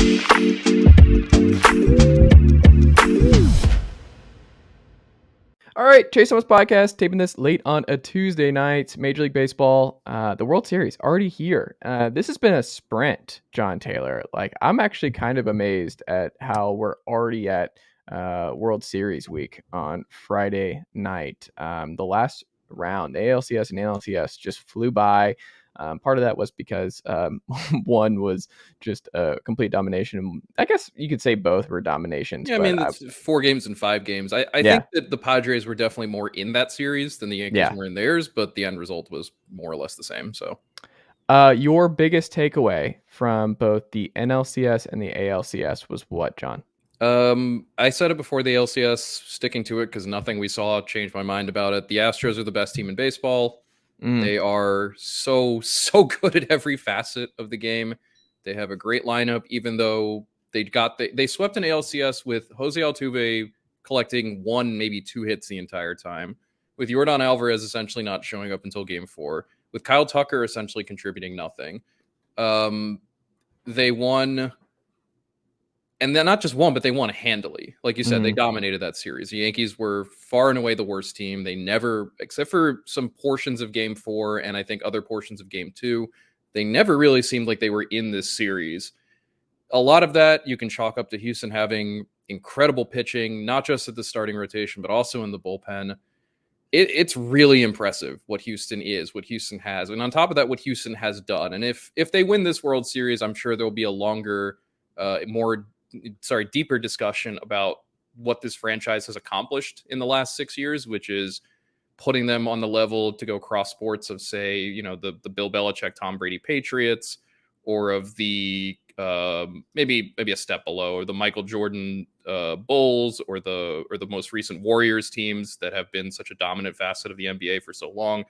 All right, Chase Thomas podcast, taping this late on a Tuesday night. Major League Baseball, the World Series already here. This has been a sprint, Jon Tayler. Like, I'm actually kind of amazed at how we're already at World Series week on Friday night. The last round, the ALCS and NLCS just flew by. Part of that was because one was just a complete domination. I guess you could say both were dominations. Yeah, I mean, it's 4 games and 5 games. I think that the Padres were definitely more in that series than the Yankees were in theirs, but the end result was more or less the same. So, your biggest takeaway from both the NLCS and the ALCS was what, John? I said it before the LCS, sticking to it because nothing we saw changed my mind about it. The Astros are the best team in baseball. They are so good at every facet of the game. They have a great lineup, even though they swept an ALCS with Jose Altuve collecting 1, maybe 2 hits the entire time, with Yordan Alvarez essentially not showing up until game 4, with Kyle Tucker essentially contributing nothing. They won, and then not just won, but they won handily. Like you said, they dominated that series. The Yankees were far and away the worst team. They never, except for some portions of game 4 and I think other portions of game 2, they never really seemed like they were in this series. A lot of that you can chalk up to Houston having incredible pitching, not just at the starting rotation, but also in the bullpen. It's really impressive what Houston is, what Houston has. And on top of that, what Houston has done. And if they win this World Series, I'm sure there'll be a longer, deeper discussion about what this franchise has accomplished in the last 6 years, which is putting them on the level to go cross sports of, say, the Bill Belichick, Tom Brady Patriots, or of the maybe a step below, or the Michael Jordan Bulls, or the most recent Warriors teams that have been such a dominant facet of the NBA for so long.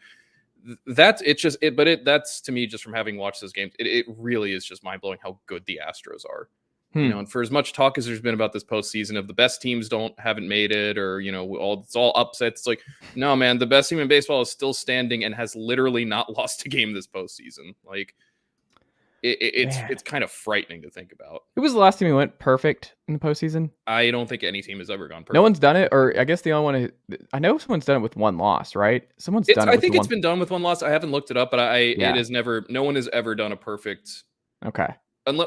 That's to me, just from having watched those games, it really is just mind blowing how good the Astros are. And for as much talk as there's been about this postseason of the best teams haven't made it, or it's all upsets. It's like, no, man, the best team in baseball is still standing and has literally not lost a game this postseason. Like, it's kind of frightening to think about. Who was the last team who went perfect in the postseason? I don't think any team has ever gone perfect. No one's done it, or I guess the only one I know someone's done it with 1 loss, right? Someone's done it. I think it's been done with 1 loss. I haven't looked it up, but it is never. No one has ever done a perfect. Okay. In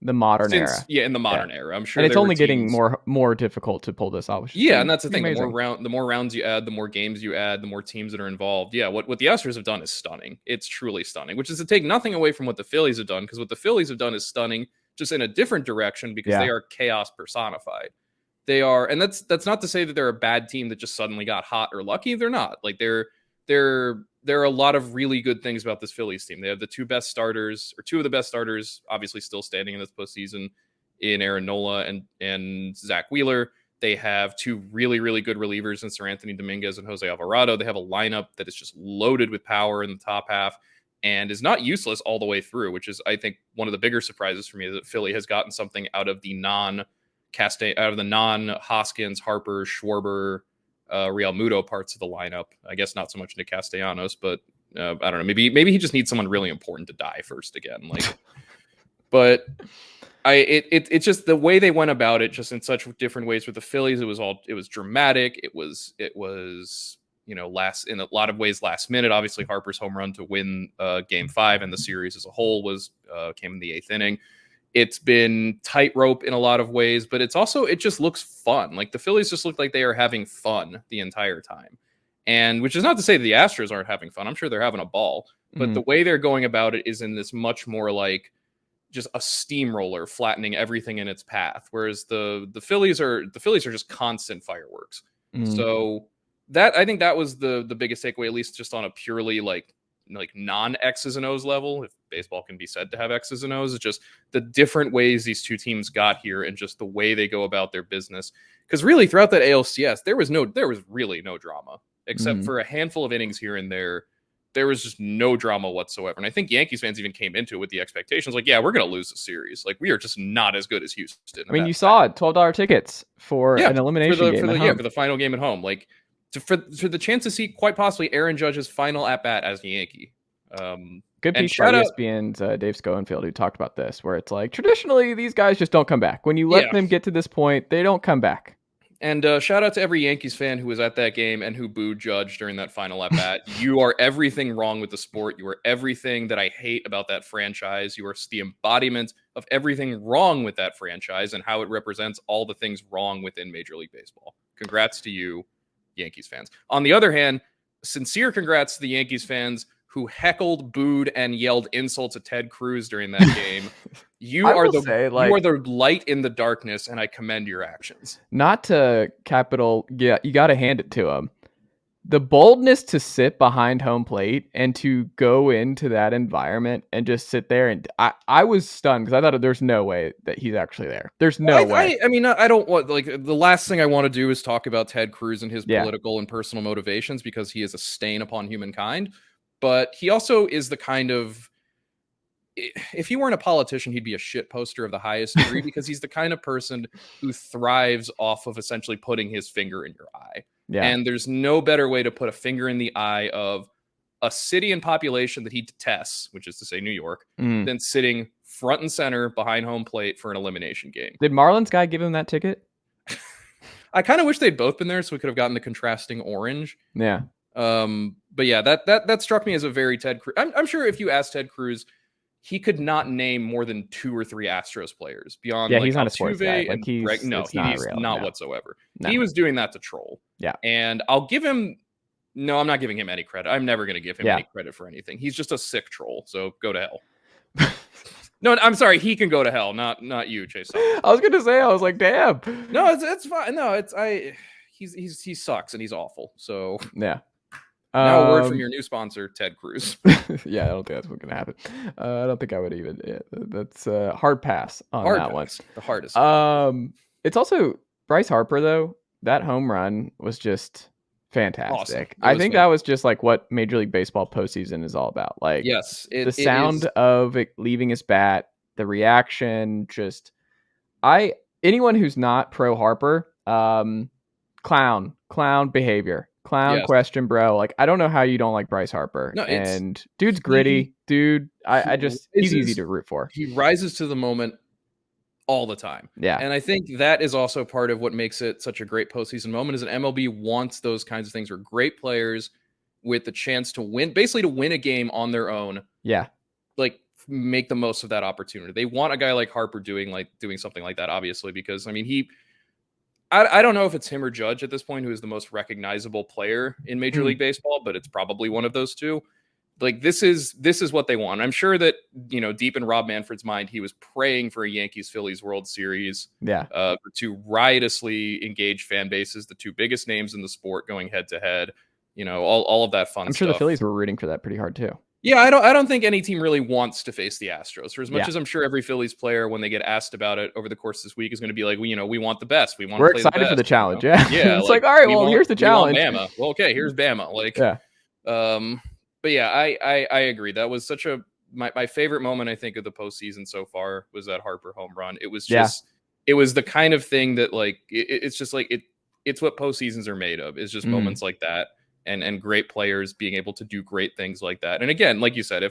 the modern era. Yeah, in the modern era. I'm sure. And it's only getting more difficult to pull this off. Yeah, and that's the thing. The more rounds you add, the more games you add, the more teams that are involved. Yeah, what the Astros have done is stunning. It's truly stunning, which is to take nothing away from what the Phillies have done, because what the Phillies have done is stunning, just in a different direction, because they are chaos personified. They are, and that's not to say that they're a bad team that just suddenly got hot or lucky. They're not. Like, there are a lot of really good things about this Phillies team. They have the 2 best starters, or 2 of the best starters, obviously still standing in this postseason, in Aaron Nola and Zach Wheeler. They have 2 really, really good relievers in Sir Anthony Dominguez and Jose Alvarado. They have a lineup that is just loaded with power in the top half and is not useless all the way through, which is, I think, one of the bigger surprises for me, that Philly has gotten something out of the non-Hoskins, Harper, Schwarber, Real Muto parts of the lineup. I guess not so much into Castellanos, but I don't know. Maybe he just needs someone really important to die first again. Like, but it's just the way they went about it, just in such different ways with the Phillies. It was dramatic. It was in a lot of ways last minute. Obviously, Harper's home run to win game 5 and the series as a whole came in the 8th inning. It's been tightrope in a lot of ways, but it just looks fun. Like, the Phillies just look like they are having fun the entire time. And which is not to say that the Astros aren't having fun. I'm sure they're having a ball, but the way they're going about it is in this much more like just a steamroller flattening everything in its path. Whereas the Phillies are just constant fireworks. So I think that was the biggest takeaway, at least just on a purely like non X's and O's level, if baseball can be said to have X's and O's. It's just the different ways these 2 teams got here, and just the way they go about their business. Because really, throughout that ALCS, there was really no drama, except for a handful of innings here and there. There was just no drama whatsoever. And I think Yankees fans even came into it with the expectations like, yeah, we're going to lose the series. Like, we are just not as good as Houston. I mean, you saw it, $12 tickets for an elimination game for the final game at home. Like, for the chance to see quite possibly Aaron Judge's final at bat as a Yankee. Good And piece by shout out, ESPN's Dave Schoenfield, who talked about this, where it's like, traditionally, these guys just don't come back. When you let yeah. them get to this point, they don't come back. And shout out to every Yankees fan who was at that game and who booed Judge during that final at bat. You are everything wrong with the sport. You are everything that I hate about that franchise. You are the embodiment of everything wrong with that franchise and how it represents all the things wrong within Major League Baseball. Congrats to you, Yankees fans. On the other hand, sincere congrats to the Yankees fans who heckled, booed, and yelled insults at Ted Cruz during that game. You are the light in the darkness, and I commend your actions. Not to capital, yeah, you got to hand it to him. The boldness to sit behind home plate and to go into that environment and just sit there, and I was stunned because I thought there's no way that he's actually there. There's no way. I mean, I don't want, like, the last thing I want to do is talk about Ted Cruz and his political and personal motivations, because he is a stain upon humankind. But he also is the kind of, if he weren't a politician, he'd be a shit poster of the highest degree, because he's the kind of person who thrives off of essentially putting his finger in your eye. Yeah. And there's no better way to put a finger in the eye of a city and population that he detests, which is to say New York, than sitting front and center behind home plate for an elimination game. Did Marlins guy give him that ticket? I kind of wish they'd both been there so we could have gotten the contrasting orange. Yeah. But yeah, that struck me as a very Ted Cruz. I'm sure if you asked Ted Cruz, he could not name more than 2 or 3 Astros players beyond. Yeah, he's not a sports guy. Like he's not whatsoever. No. He was doing that to troll. Yeah, and I'll give him. No, I'm not giving him any credit. I'm never going to give him any credit for anything. He's just a sick troll. So go to hell. No, I'm sorry. He can go to hell. Not you, Chase. I was gonna say. I was like, damn. No, it's fine. No, he sucks and he's awful. So yeah. Now a word from your new sponsor, Ted Cruz. Yeah, I don't think that's what's going to happen. I don't think I would even. Yeah, that's a hard pass on that one. The hardest. It's also Bryce Harper, though. That home run was just fantastic. Awesome. I think that was just like what Major League Baseball postseason is all about. Like, yes, the sound of it leaving his bat, the reaction, just anyone who's not pro Harper, clown behavior. Question, bro. Like, I don't know how you don't like Bryce Harper. No, and dude's gritty. Dude, he's easy to root for. He rises to the moment all the time. Yeah. And I think that is also part of what makes it such a great postseason moment, is that MLB wants those kinds of things where great players with the chance to win, basically to win a game on their own. Yeah. Like, make the most of that opportunity. They want a guy like Harper doing something like that, obviously, because I mean, I don't know if it's him or Judge at this point who is the most recognizable player in Major League Baseball, but it's probably one of those two. Like, this is what they want. I'm sure that, deep in Rob Manfred's mind, he was praying for a Yankees-Phillies World Series. Yeah. For 2 riotously engaged fan bases, the 2 biggest names in the sport going head to head. All of that fun stuff. I'm sure the Phillies were rooting for that pretty hard too. Yeah, I don't think any team really wants to face the Astros. For as much as I'm sure every Phillies player, when they get asked about it over the course of this week, is going to be like, we want the best. We're excited for the challenge. Yeah. Yeah. It's like, all right, well, here's the challenge. Bama. Well, okay, here's Bama. Like, yeah. But yeah, I agree. That was such my favorite moment, I think, of the postseason so far was that Harper home run. It was just, it was the kind of thing that, like, it's just like, it's what postseasons are made of. It's just moments like that. And great players being able to do great things like that. And again, like you said,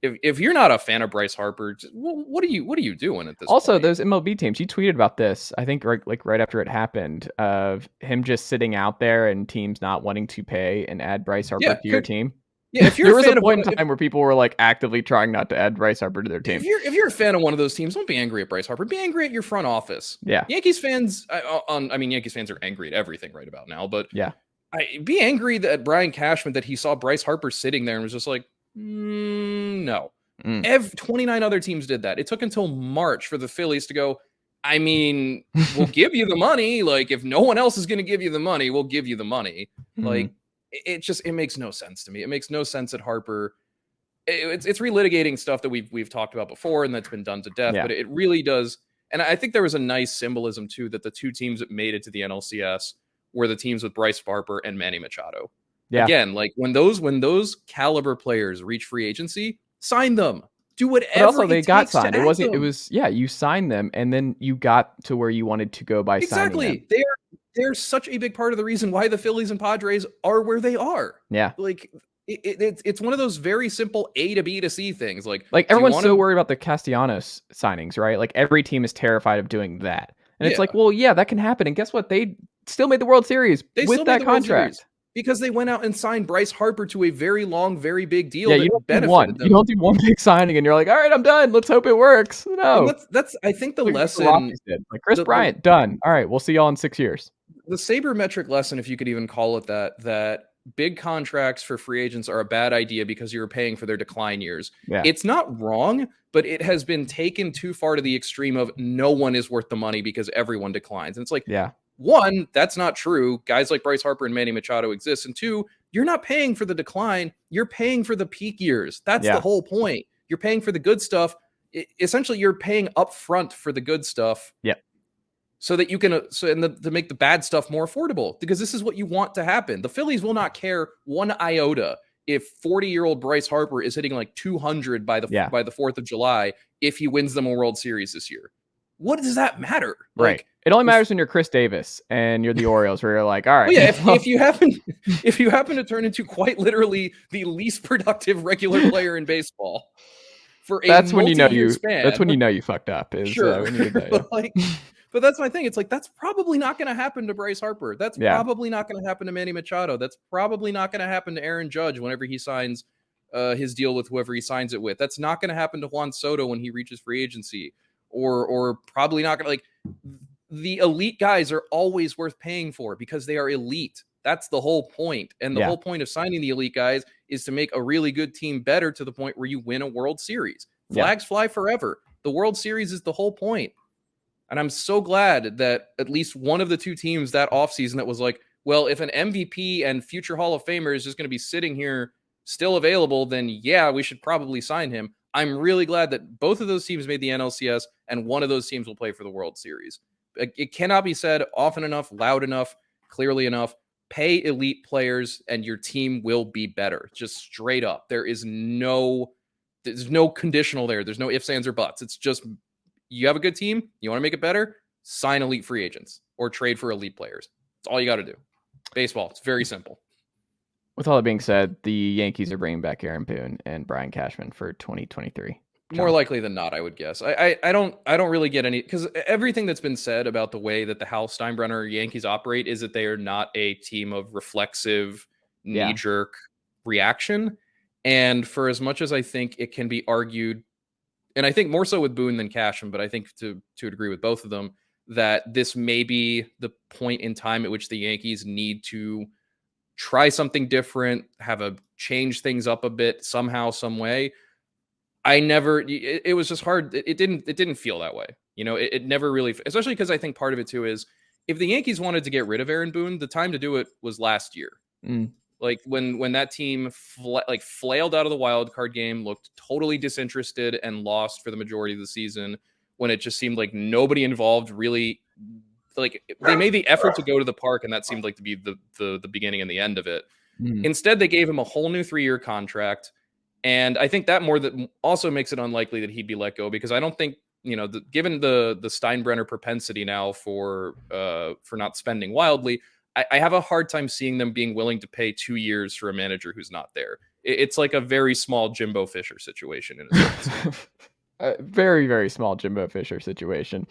if you're not a fan of Bryce Harper, what are you doing at this also point? Those MLB teams, he tweeted about this, I think right after it happened, of him just sitting out there and teams not wanting to pay and add Bryce Harper to your team. Yeah, if you're there was a point in time where people were like actively trying not to add Bryce Harper to their team. If you're a fan of one of those teams, don't be angry at Bryce Harper. Be angry at your front office. Yeah. Yankees fans, Yankees fans are angry at everything right about now, but yeah. Be angry at Brian Cashman that he saw Bryce Harper sitting there and was just like, no. 29 other teams did that. It took until March for the Phillies to go, we'll give you the money. Like, if no one else is going to give you the money, we'll give you the money. Like, it makes no sense to me. It makes no sense that Harper, it's relitigating stuff that we've talked about before and that's been done to death, but it really does. And I think there was a nice symbolism too, that the 2 teams that made it to the NLCS were the teams with Bryce Harper and Manny Machado. Yeah. Again, like, when those caliber players reach free agency, sign them. Do whatever. But also, they got signed. You signed them, and then you got to where you wanted to go by signing them. They're such a big part of the reason why the Phillies and Padres are where they are. Yeah. Like, It's one of those very simple A to B to C things. Like, do you everyone's want so to? worried about the Castellanos signings, right? Like every team is terrified of doing that. And it's like, Yeah, well, yeah, that can happen. And guess what? They still made the World Series they with still made that the World Series contract. because they went out and signed Bryce Harper to a very long, very big deal Yeah, you don't that do one. benefited You them. don't do one big signing and you're like, all right, I'm done. Let's hope it works. And No. that's I think the What the lesson, Rockies did. Like Chris the the Bryant, done. All right, we'll see y'all in 6 years. the sabermetric lesson, if you could even call it that, that big contracts for free agents are a bad idea because you're paying for their decline years. Yeah. It's not wrong, but it has been taken too far to the extreme of no one is worth the money because everyone declines. And it's like, Yeah. one, that's not true. Guys like Bryce Harper and Manny Machado exist. And two, you're not paying for the decline. You're paying for the peak years. That's the Yeah. whole point. You're paying for the good stuff. Essentially, you're paying upfront for the good stuff. Yeah. So that you can to make the bad stuff more affordable, because this is what you want to happen. The Phillies will not care one iota if 40-year-old Bryce Harper is hitting like 200 by the 4th of July if he wins them a World Series this year. What does that matter? Right. Like, It only matters when you're Chris Davis and you're the Orioles, where you're like, all right. well, yeah, if you happen to turn into quite literally the least productive regular player in baseball for a that's when you know multi-year span, that's when you know you fucked up. Is sure. when you know, Like, but that's my thing. It's like, that's probably not going to happen to Bryce Harper. That's probably not going to happen to Manny Machado. That's probably not going to happen to Aaron Judge whenever he signs his deal with whoever he signs it with. That's not going to happen to Juan Soto when he reaches free agency, or probably not going to, like, the elite guys are always worth paying for because they are elite. That's the whole point. And the whole point of signing the elite guys is to make a really good team better to the point where you win a World Series. Flags fly forever. The World Series is the whole point. And I'm so glad that at least one of the two teams that offseason that was like, well, if an MVP and future Hall of Famer is just going to be sitting here still available, then yeah, we should probably sign him. I'm really glad that both of those teams made the NLCS and one of those teams will play for the World Series. It cannot be said often enough, loud enough, clearly enough. Pay elite players and your team will be better. Just straight up. There's no conditional there. There's no ifs, ands, or buts. It's just, you have a good team, you want to make it better, sign elite free agents or trade for elite players. That's all you got to do. Baseball, it's very simple. With all that being said, the Yankees are bringing back Aaron Boone and Brian Cashman for 2023. More likely than not, I would guess. I don't really get any, because everything that's been said about the way that the Hal Steinbrenner Yankees operate is that they are not a team of reflexive, knee-jerk reaction. And for as much as I think it can be argued, and I think more so with Boone than Cashman, but I think to a degree with both of them, that this may be the point in time at which the Yankees need to try something different, change things up a bit somehow, some way. It was just hard. It didn't feel that way. It never really, especially because I think part of it too is, if the Yankees wanted to get rid of Aaron Boone, the time to do it was last year. Like when that team flailed out of the wild card game, looked totally disinterested and lost for the majority of the season, when it just seemed like nobody involved really, like, they made the effort to go to the park and that seemed like to be the beginning and the end of it. Instead, they gave him a whole new 3-year contract. And I think that also makes it unlikely that he'd be let go, because I don't think, given the Steinbrenner propensity now for not spending wildly, I have a hard time seeing them being willing to pay 2 years for a manager who's not there. It's like a very small Jimbo Fisher situation in a sense. A very, very small Jimbo Fisher situation.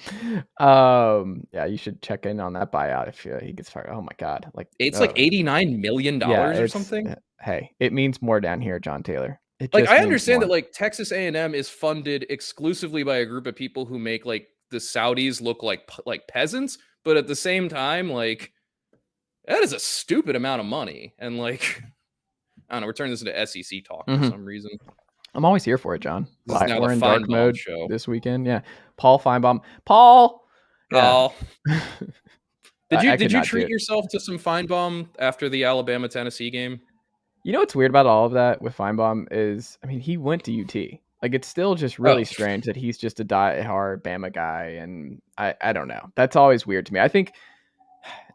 Yeah, you should check in on that buyout if he gets fired. Oh my God. It's like $89 million or something. Hey, it means more down here, Jon Tayler. I understand that like Texas A&M is funded exclusively by a group of people who make like the Saudis look like peasants, but at the same time, like, that is a stupid amount of money. And like, I don't know, we're turning this into SEC talk for some reason. I'm always here for it, John. We're in dark mode show this weekend. Yeah, Paul Feinbaum. Paul. Yeah. Did you treat yourself to some Feinbaum after the Alabama-Tennessee game? You know what's weird about all of that with Feinbaum is, I mean, he went to UT. Like, it's still just really strange that he's just a die-hard Bama guy, and I don't know. That's always weird to me. I think,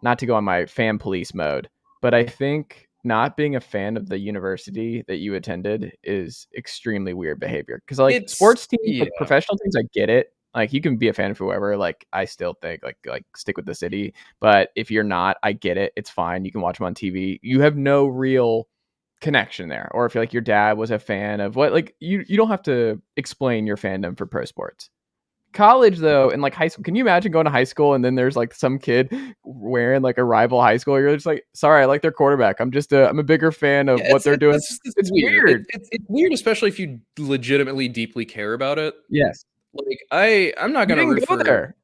not to go on my fan police mode, but I think not being a fan of the university that you attended is extremely weird behavior. Because like sports teams, like professional teams, I get it. Like, you can be a fan of whoever. Like, I still think like stick with the city. But if you're not, I get it. It's fine. You can watch them on TV. You have no real connection there, or if like your dad was a fan of what, like you don't have to explain your fandom for pro sports. College though, and like high school, can you imagine going to high school and then there's like some kid wearing like a rival high school? You're just like, sorry, I like their quarterback. I'm a bigger fan of what they're doing. It's weird. It's weird, especially if you legitimately deeply care about it. Yes. Like I'm not You gonna didn't root go for there.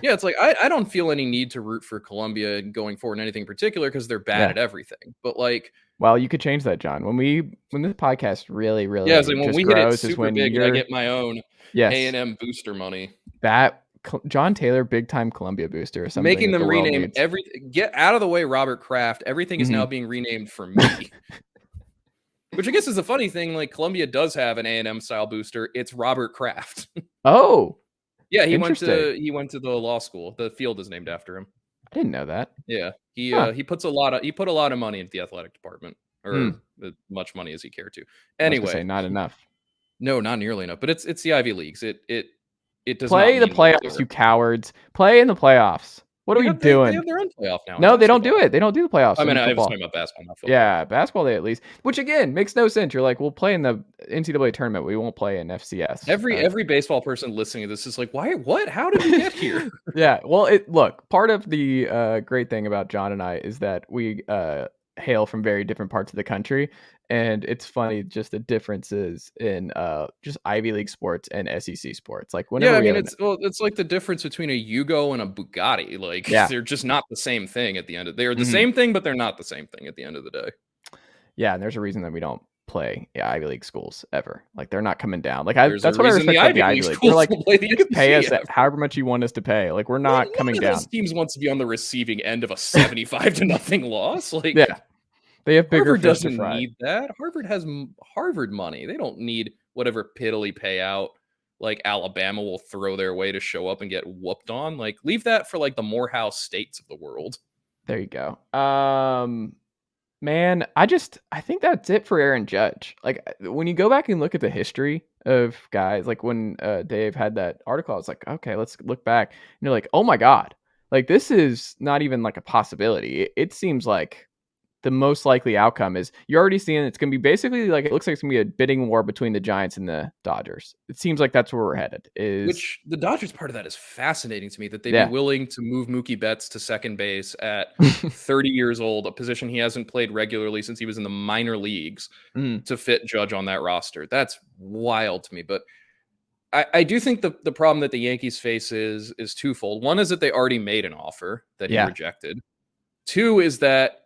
yeah, it's like I don't feel any need to root for Columbia going forward in anything particular because they're bad Yeah. at everything. But like, Well, you could change that, John. When this podcast really, yeah, it's really like when just we hit it grows is super when big and I you're get my own yes, A&M booster money. that Jon Tayler big time Columbia booster or something Making that them the world rename needs. get out of the way, Robert Kraft. Everything is now being renamed for me. Which I guess is a funny thing. Like Columbia does have an A&M style booster. It's Robert Kraft. Oh, Yeah, he went interesting. to the law school. The field is named after him. I didn't know that. Yeah, Huh. he put a lot of money into the athletic department, or as much money as he cared to. I was gonna say Anyway, not enough. no, not nearly enough. But it's the Ivy Leagues. It does not Play the mean much playoffs, there. you cowards. Play in the playoffs. What are we They doing? have their own playoff now. No, they don't do it. They don't do the playoffs I mean, in I was football. talking about basketball, not football. Yeah, basketball they at least. Which again makes no sense. You're like, we'll play in the NCAA tournament. We won't play in FCS. Every baseball person listening to this is like, why? What? How did we get here? Yeah. Well, look, part of the great thing about John and I is that we hail from very different parts of the country, and it's funny just the differences in just Ivy League sports and SEC sports. Like whenever Yeah, I we mean, have it's like the difference between a Yugo and a Bugatti. Like they're just not the same thing at the end of. They are the same thing, but they're not the same thing at the end of the day. Yeah, and there's a reason that we don't play Ivy League schools ever. Like they're not coming down. Like That's what I respect about the Ivy League. They're like, you can pay us however much you want us to pay. Like we're not coming down. Those teams wants to be on the receiving end of a 75-0 loss. Like yeah, they have bigger Harvard fish to doesn't fry. need that. Harvard has Harvard money. They don't need whatever piddly payout like Alabama will throw their way to show up and get whooped on. Like leave that for like the Morehouse states of the world. There you go. Man, I think that's it for Aaron Judge. Like when you go back and look at the history of guys, like when Dave had that article, I was like, okay, let's look back. And you're like, oh my God, like this is not even like a possibility. It seems like the most likely outcome is you're already seeing it's going to be basically like it looks like it's going to be a bidding war between the Giants and the Dodgers. It seems like that's where we're headed. Which the Dodgers part of that is fascinating to me that they'd be willing to move Mookie Betts to second base at 30 years old, a position he hasn't played regularly since he was in the minor leagues, to fit Judge on that roster. That's wild to me. But I do think the problem that the Yankees face is twofold. One is that they already made an offer that he rejected. Two is that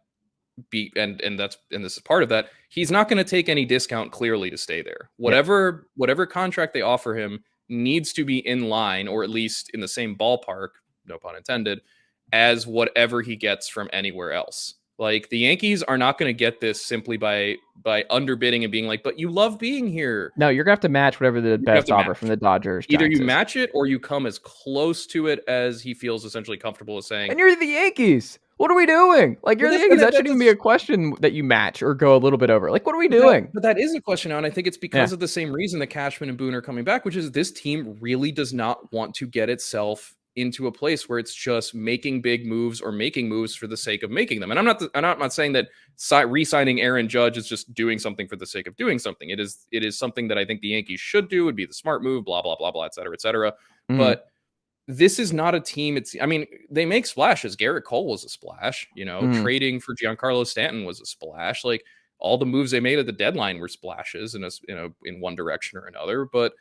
and this is part of that. He's not going to take any discount clearly to stay there. Whatever contract they offer him needs to be in line, or at least in the same ballpark, no pun intended, as whatever he gets from anywhere else. Like the Yankees are not going to get this simply by underbidding and being like, but you love being here. No, you're gonna have to match whatever the best offer from the Dodgers. Either you match it or you come as close to it as he feels essentially comfortable as saying. And you're the Yankees. What are we doing? Like you're the Yankees. That shouldn't even be a question that you match or go a little bit over. Like what are we doing? But that is a question now, and I think it's because of the same reason that Cashman and Boone are coming back, which is this team really does not want to get itself into a place where it's just making big moves or making moves for the sake of making them. And I'm not saying that re-signing Aaron Judge is just doing something for the sake of doing something. It is something that I think the Yankees should do. Would be the smart move. Blah blah blah blah, et cetera, et cetera. But this is not a team. They make splashes. Garrett Cole was a splash. Trading for Giancarlo Stanton was a splash. Like all the moves they made at the deadline were splashes in one direction or another. But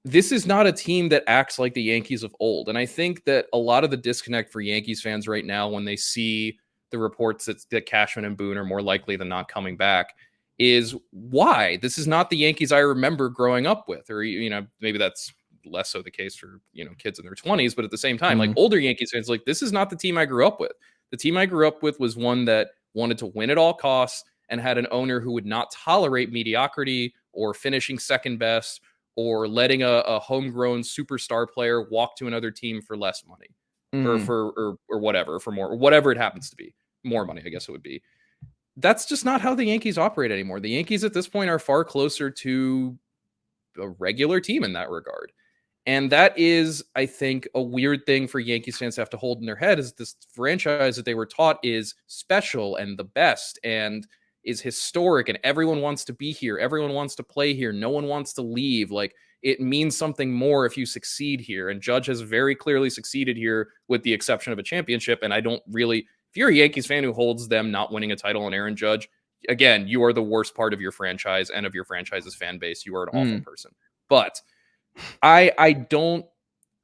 this is not a team that acts like the Yankees of old. And I think that a lot of the disconnect for Yankees fans right now, when they see the reports that Cashman and Boone are more likely than not coming back, is why this is not the Yankees I remember growing up with. Or, maybe that's less so the case for, kids in their 20s. But at the same time, like older Yankees fans, like this is not the team I grew up with. The team I grew up with was one that wanted to win at all costs and had an owner who would not tolerate mediocrity or finishing second best or letting a homegrown superstar player walk to another team for less money or whatever, for more, or whatever it happens to be, more money, I guess it would be. That's just not how the Yankees operate anymore. The Yankees at this point are far closer to a regular team in that regard. And that is, I think, a weird thing for Yankees fans to have to hold in their head, is this franchise that they were taught is special and the best. And is historic and everyone wants to be here. Everyone wants to play here. No one wants to leave. Like, it means something more if you succeed here. And Judge has very clearly succeeded here with the exception of a championship. And I don't really, if you're a Yankees fan who holds them not winning a title on Aaron Judge, again, you are the worst part of your franchise and of your franchise's fan base. You are an awful person. But I don't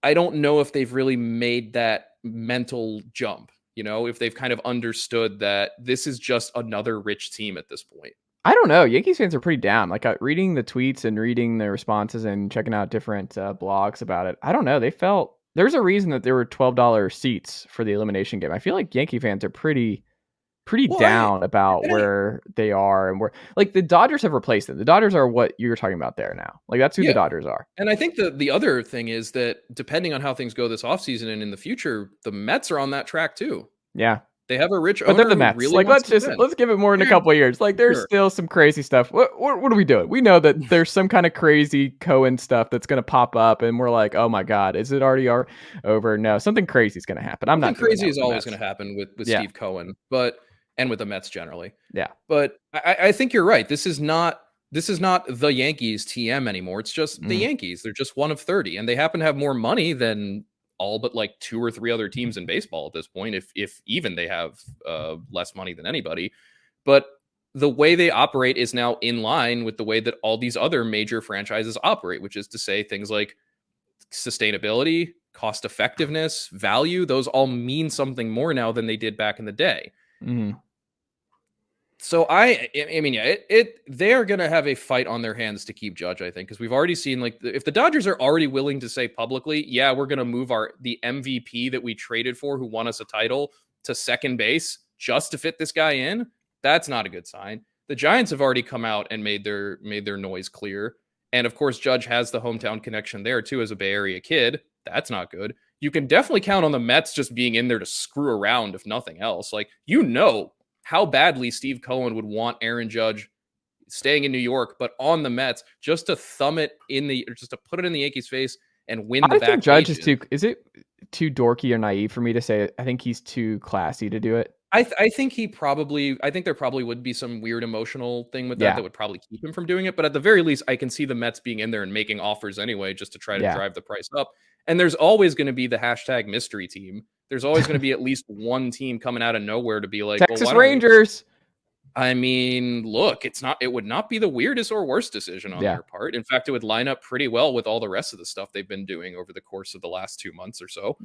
know if they've really made that mental jump, if they've kind of understood that this is just another rich team at this point. I don't know. Yankees fans are pretty down. Like reading the tweets and reading the responses and checking out different blogs about it. I don't know. They felt there's a reason that there were $12 seats for the elimination game. I feel like Yankee fans are pretty down about where they are and where, like, the Dodgers have replaced them. The Dodgers are what you're talking about there now. Like, that's who the Dodgers are. And I think the other thing is that depending on how things go this offseason and in the future, the Mets are on that track too. Yeah. They have a rich owner. But they're the Mets. Really let's give it more than a couple of years. Like, there's still some crazy stuff. What are we doing? We know that there's some kind of crazy Cohen stuff that's going to pop up, and we're like, oh my God, is it already over? No, something crazy is going to happen. Something crazy is always going to happen with Steve Cohen, and with the Mets generally. Yeah. But I think you're right. This is not the Yankees TM anymore. It's just the Yankees. They're just one of 30, and they happen to have more money than all but like 2 or 3 other teams in baseball at this point, if even they have less money than anybody. But the way they operate is now in line with the way that all these other major franchises operate, which is to say things like sustainability, cost effectiveness, value. Those all mean something more now than they did back in the day. So I mean, yeah, they are going to have a fight on their hands to keep Judge, I think, because we've already seen, like, if the Dodgers are already willing to say publicly, yeah, we're going to move the MVP that we traded for, who won us a title, to second base just to fit this guy in, that's not a good sign. The Giants have already come out and made their noise clear. And of course, Judge has the hometown connection there too, as a Bay Area kid. That's not good. You can definitely count on the Mets just being in there to screw around, if nothing else. Like, how badly Steve Cohen would want Aaron Judge staying in New York, but on the Mets, just to just to put it in the Yankees' face and win the back. I think Judge is it too dorky or naive for me to say it? I think he's too classy to do it. I think there probably would be some weird emotional thing with that would probably keep him from doing it. But at the very least, I can see the Mets being in there and making offers anyway, just to try to drive the price up. And there's always going to be the hashtag mystery team. There's always going to be at least one team coming out of nowhere to be like, Texas Rangers. I mean, look, it would not be the weirdest or worst decision on their part. In fact, it would line up pretty well with all the rest of the stuff they've been doing over the course of the last 2 months or so.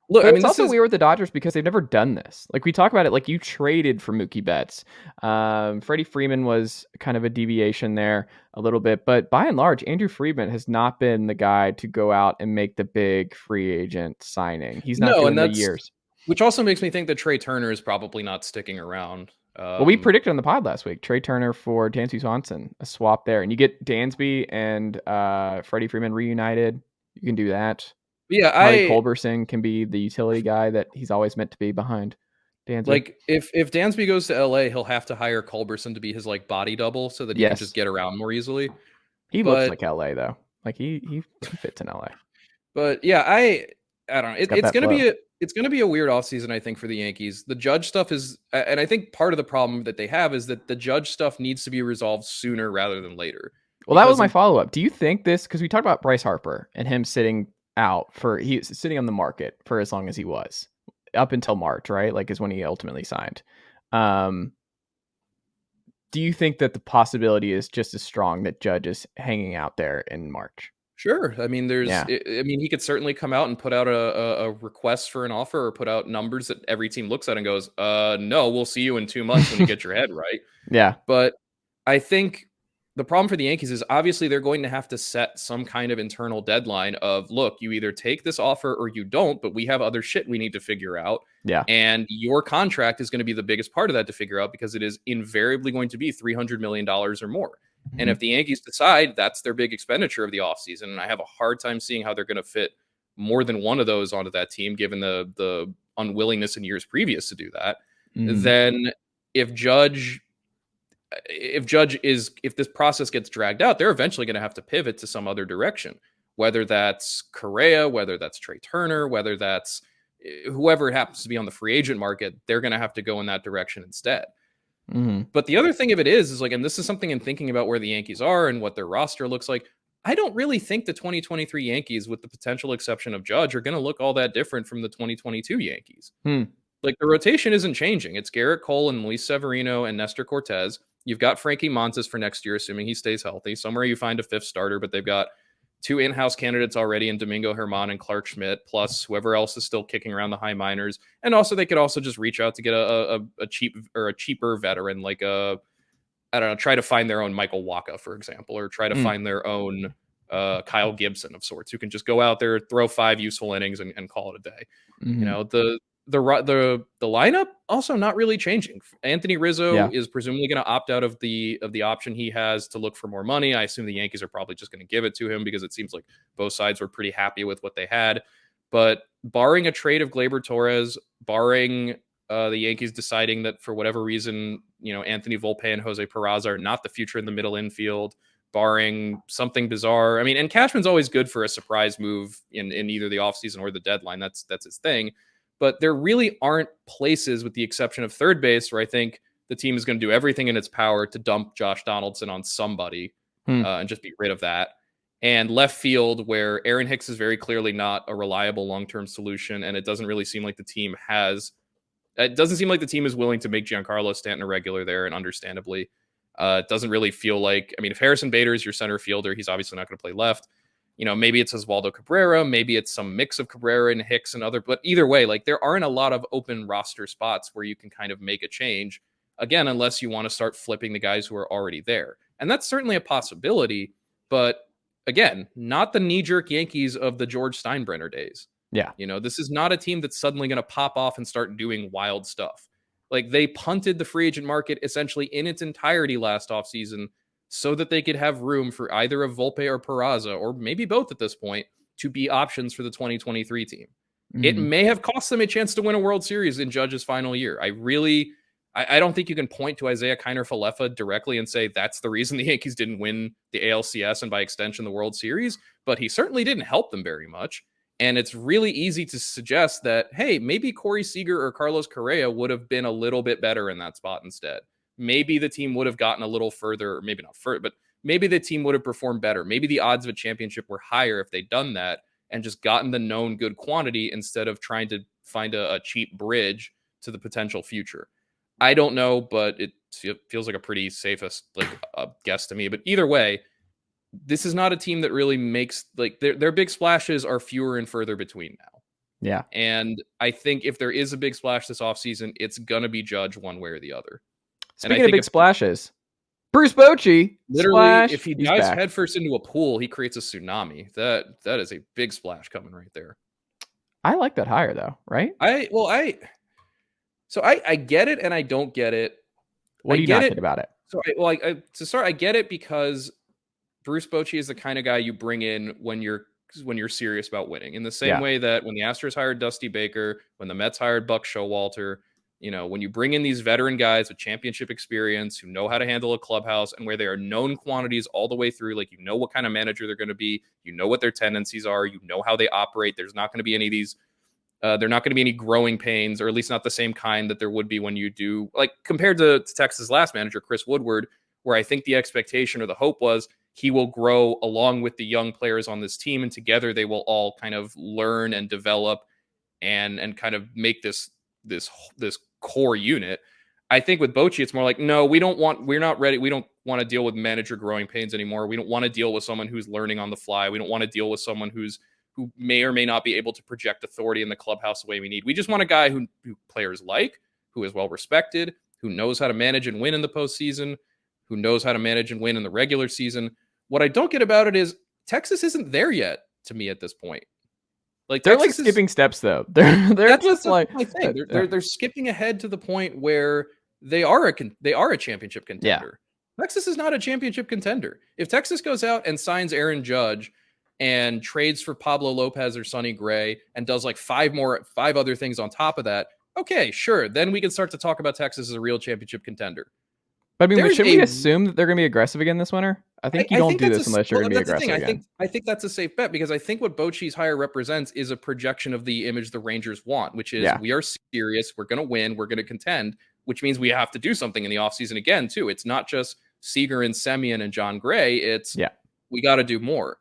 Look, but it's also weird with the Dodgers because they've never done this. Like, we talk about it, like, you traded for Mookie Betts. Freddie Freeman was kind of a deviation there a little bit, but by and large, Andrew Friedman has not been the guy to go out and make the big free agent signing. He's not doing the years. Which also makes me think that Trey Turner is probably not sticking around. Well, we predicted on the pod last week, Trey Turner for Dansby Swanson, a swap there. And you get Dansby and Freddie Freeman reunited. You can do that. Yeah, Culberson can be the utility guy that he's always meant to be behind Dansby. Like, if Dansby goes to LA, he'll have to hire Culberson to be his, like, body double so that he can just get around more easily. He looks like LA though. Like, he fits in LA. But yeah, I don't know. It's gonna be a weird offseason, I think, for the Yankees. The Judge stuff is, and I think part of the problem that they have is that the Judge stuff needs to be resolved sooner rather than later. Well, that was my follow-up. Do you think because we talked about Bryce Harper and him sitting he's sitting on the market for as long as he was, up until March, right? Like, is when he ultimately signed. Do you think that the possibility is just as strong that Judge is hanging out there in March? Sure. I mean, he could certainly come out and put out a request for an offer or put out numbers that every team looks at and goes, no, we'll see you in 2 months when you get your head right. Yeah. But I think the problem for the Yankees is obviously they're going to have to set some kind of internal deadline of, look, you either take this offer or you don't, but we have other shit we need to figure out. Yeah. And your contract is going to be the biggest part of that to figure out, because it is invariably going to be $300 million or more. And if the Yankees decide that's their big expenditure of the offseason, and I have a hard time seeing how they're going to fit more than one of those onto that team, given the unwillingness in years previous to do that, then if this process gets dragged out, they're eventually going to have to pivot to some other direction, whether that's Correa, whether that's Trey Turner, whether that's whoever happens to be on the free agent market. They're going to have to go in that direction instead. Mm-hmm. But the other thing of it is like, and this is something in thinking about where the Yankees are and what their roster looks like, I don't really think the 2023 Yankees, with the potential exception of Judge, are going to look all that different from the 2022 Yankees. Like, the rotation isn't changing. It's Garrett Cole and Luis Severino and Nestor Cortez. You've got Frankie Montas for next year, assuming he stays healthy. Somewhere you find a fifth starter, but they've got two in-house candidates already in Domingo Germán and Clark Schmidt, plus whoever else is still kicking around the high minors. And also, they could also just reach out to get a cheaper veteran, like I don't know, try to find their own Michael Wacha, for example, or try to find their own Kyle Gibson of sorts, who can just go out there, throw 5 useful innings and call it a day. Mm-hmm. You know, the lineup also not really changing. Anthony Rizzo is presumably going to opt out of the option he has to look for more money. I assume the Yankees are probably just going to give it to him because it seems like both sides were pretty happy with what they had. But barring a trade of Gleyber Torres, barring the Yankees deciding that for whatever reason, you know, Anthony Volpe and Jose Peraza are not the future in the middle infield, barring something bizarre. I mean, and Cashman's always good for a surprise move in either the offseason or the deadline. That's his thing. But there really aren't places, with the exception of third base, where I think the team is going to do everything in its power to dump Josh Donaldson on somebody and just be rid of that. And left field, where Aaron Hicks is very clearly not a reliable long-term solution, and it doesn't really seem like the team has. It doesn't seem like the team is willing to make Giancarlo Stanton a regular there, and understandably, it doesn't really feel like. I mean, if Harrison Bader is your center fielder, he's obviously not going to play left. You know, maybe it's Oswaldo Cabrera, maybe it's some mix of Cabrera and Hicks and other, but either way, like, there aren't a lot of open roster spots where you can kind of make a change, again, unless you want to start flipping the guys who are already there. And that's certainly a possibility, but again, not the knee-jerk Yankees of the George Steinbrenner days. Yeah. You know, this is not a team that's suddenly going to pop off and start doing wild stuff. Like, they punted the free agent market essentially in its entirety last offseason so that they could have room for either a Volpe or Peraza, or maybe both at this point, to be options for the 2023 team. Mm-hmm. It may have cost them a chance to win a World Series in Judge's final year. I don't think you can point to Isaiah Kiner-Falefa directly and say that's the reason the Yankees didn't win the ALCS and by extension the World Series, but he certainly didn't help them very much. And it's really easy to suggest that, hey, maybe Corey Seager or Carlos Correa would have been a little bit better in that spot instead. Maybe the team would have gotten a little further, or maybe not further, but maybe the team would have performed better. Maybe the odds of a championship were higher if they'd done that and just gotten the known good quantity instead of trying to find a cheap bridge to the potential future. I don't know, but it feels like a pretty safest guess to me. But either way, this is not a team that really makes, like, their big splashes are fewer and further between now. Yeah. And I think if there is a big splash this offseason, it's going to be Judge one way or the other. Speaking of big splashes, Bruce Bochy, literally, if he dives headfirst into a pool, he creates a tsunami. That is a big splash coming right there. I like that hire, though, right? I get it and I don't get it. What do you not get about it? So to start, I get it because Bruce Bochy is the kind of guy you bring in when you're serious about winning. In the same way that when the Astros hired Dusty Baker, when the Mets hired Buck Showalter, you know, when you bring in these veteran guys with championship experience who know how to handle a clubhouse and where they are known quantities all the way through, like, you know what kind of manager they're going to be, you know what their tendencies are, you know how they operate. There's not going to be any of these, there are not going to be any growing pains, or at least not the same kind that there would be when you do, like, compared to Texas' last manager, Chris Woodward, where I think the expectation or the hope was he will grow along with the young players on this team, and together they will all kind of learn and develop and kind of make this core unit. I think with Bochy, it's more like, no, we're not ready. We don't want to deal with manager growing pains anymore. We don't want to deal with someone who's learning on the fly. We don't want to deal with someone who may or may not be able to project authority in the clubhouse the way we need. We just want a guy who players like, who is well respected, who knows how to manage and win in the postseason, who knows how to manage and win in the regular season. What I don't get about it is Texas isn't there yet to me at this point. Like, they're Texas skipping steps though. They're just like my thing. They're skipping ahead to the point where they are a championship contender. Yeah. Texas is not a championship contender. If Texas goes out and signs Aaron Judge and trades for Pablo Lopez or Sonny Gray and does like five other things on top of that, okay, sure. Then we can start to talk about Texas as a real championship contender. But I mean, should we assume that they're going to be aggressive again this winter? I think you don't do this unless you're going to be aggressive again. I think that's a safe bet, because I think what Bochy's hire represents is a projection of the image the Rangers want, which is we are serious, we're going to win, we're going to contend. which means we have to do something in the offseason again, too. It's not just Seager and Semien and John Gray. It's we got to do more.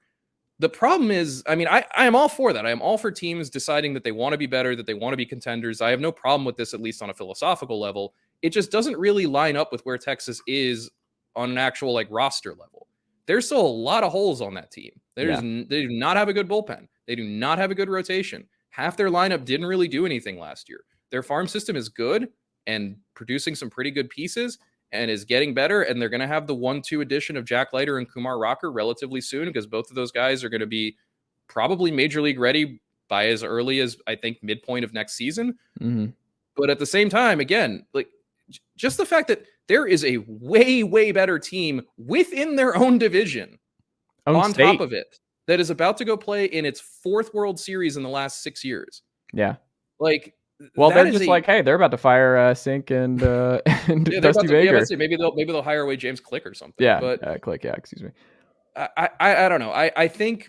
The problem is, I mean, I am all for that. I am all for teams deciding that they want to be better, that they want to be contenders. I have no problem with this, at least on a philosophical level. It just doesn't really line up with where Texas is on an actual like roster level. There's still a lot of holes on that team. They do not have a good bullpen. They do not have a good rotation. Half their lineup didn't really do anything last year. Their farm system is good and producing some pretty good pieces and is getting better. And they're going to have the 1-2 addition of Jack Leiter and Kumar Rocker relatively soon, because both of those guys are going to be probably major league ready by as early as I think midpoint of next season. Mm-hmm. But at the same time, again, like just the fact that there is a way, way better team within their own division on top of it that is about to go play in its 4th World Series in the last 6 years. Yeah. Like, well, they're just like, hey, they're about to fire Sink and Dusty Baker. Maybe they'll hire away James Click or something. Yeah, but Click. Yeah, excuse me. I don't know. I think